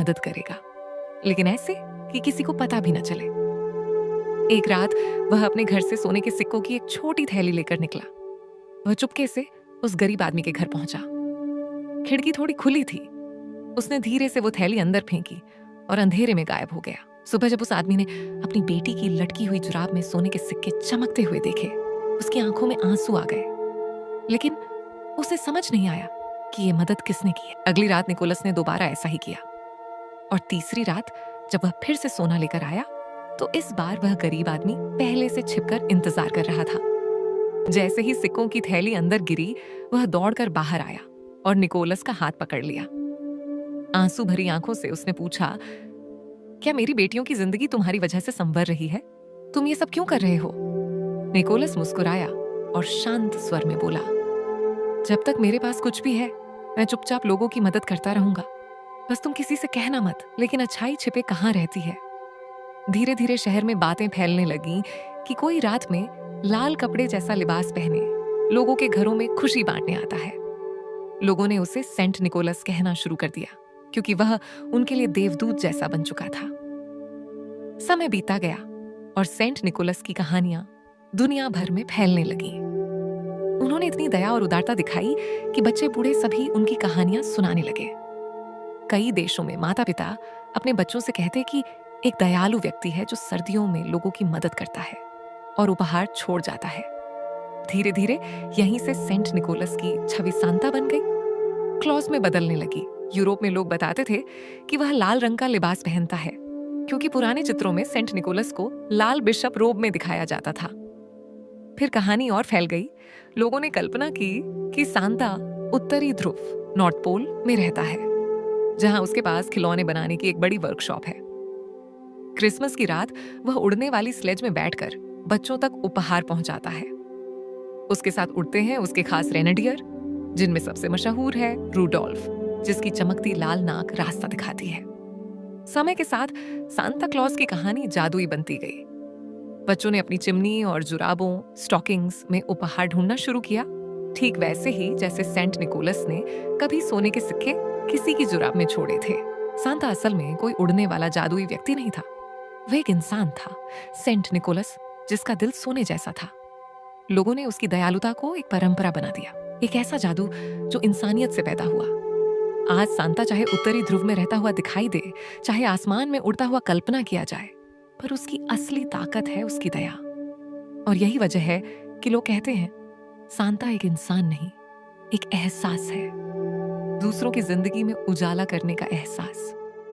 मदद करेगा, लेकिन ऐसे कि किसी को पता भी न चले। एक रात वह अपने घर से सोने के सिक्कों की एक छोटी थैली लेकर निकला। वह चुपके से उस गरीब आदमी के घर पहुंचा। खिड़की थोड़ी खुली थी। उसने धीरे से वो थैली अंदर फेंकी और अंधेरे में गायब हो गया। सुबह जब उस आदमी ने अपनी बेटी की लटकी हुई जुराब में सोने के सिक्के चमकते हुए देखे, उसकी आंखों में आंसू आ गए, लेकिन उसे समझ नहीं आया कि ये मदद किसने की है। अगली रात निकोलस ने दोबारा ऐसा ही किया, और तीसरी रात जब वह फिर से सोना लेकर आया तो इस बार वह गरीब आदमी पहले से छिपकर इंतजार कर रहा था। जैसे ही सिक्कों की थैली अंदर गिरी, वह दौड़कर बाहर आया और निकोलस का हाथ पकड़ लिया। आंसू भरी आंखों से उसने पूछा, क्या मेरी बेटियों की जिंदगी तुम्हारी वजह से संवर रही है? तुम ये सब क्यों कर रहे हो? निकोलस मुस्कुराया और शांत स्वर में बोला, जब तक मेरे पास कुछ भी है, मैं चुपचाप लोगों की मदद करता रहूंगा। बस तुम किसी से कहना मत, लेकिन अच्छाई छिपे कहाँ रहती है। धीरे धीरे शहर में बातें फैलने लगीं कि कोई रात में लाल कपड़े जैसा लिबास पहने लोगों के घरों में खुशी बांटने आता है। लोगों ने उसे सेंट निकोलस कहना शुरू कर दिया, क्योंकि वह उनके लिए देवदूत जैसा बन चुका था। समय बीता गया और सेंट निकोलस की कहानियां दुनिया भर में फैलने लगीं। उन्होंने इतनी दया और उदारता दिखाई कि बच्चे बूढ़े सभी उनकी कहानियां सुनाने लगे। कई देशों में माता पिता अपने बच्चों से कहते कि एक दयालु व्यक्ति है जो सर्दियों में लोगों की मदद करता है और उपहार छोड़ जाता है। धीरे धीरे यहीं से सेंट निकोलस की छवि सांता बन गई, क्लॉज में बदलने लगी। यूरोप में लोग बताते थे कि वह लाल रंग का लिबास पहनता है, क्योंकि पुराने चित्रों में सेंट निकोलस को लाल बिशप रोब में दिखाया जाता था। फिर कहानी और फैल गई। लोगों ने कल्पना की कि सांता उत्तरी ध्रुव नॉर्थ पोल में रहता है, जहां उसके पास खिलौने बनाने की एक बड़ी वर्कशॉप है। क्रिसमस की रात वह उड़ने वाली स्लेज में बैठकर बच्चों तक उपहार पहुंचाता है। उसके साथ उड़ते हैं उसके खास रेनेडियर, जिनमें सबसे मशहूर है रूडोल्फ, जिसकी चमकती लाल नाक रास्ता दिखाती है। समय के साथ सांता क्लॉज की कहानी जादुई बनती गई। बच्चों ने अपनी चिमनी और जुराबों, स्टॉकिंग्स में उपहार ढूंढना शुरू किया, ठीक वैसे ही जैसे सेंट निकोलस ने कभी सोने के सिक्के किसी की जुराब में छोड़े थे। सांता असल में कोई उड़ने वाला जादुई व्यक्ति नहीं था, वह एक इंसान था, सेंट निकोलस, जिसका दिल सोने जैसा था। लोगों ने उसकी दयालुता को एक परंपरा बना दिया, एक ऐसा जादू जो इंसानियत से पैदा हुआ। आज सांता चाहे उत्तरी ध्रुव में रहता हुआ दिखाई दे, चाहे आसमान में उड़ता हुआ कल्पना किया जाए, पर उसकी असली ताकत है उसकी दया। और यही वजह है कि लोग कहते हैं सांता एक इंसान नहीं, एक एहसास है, दूसरों की जिंदगी में उजाला करने का एहसास।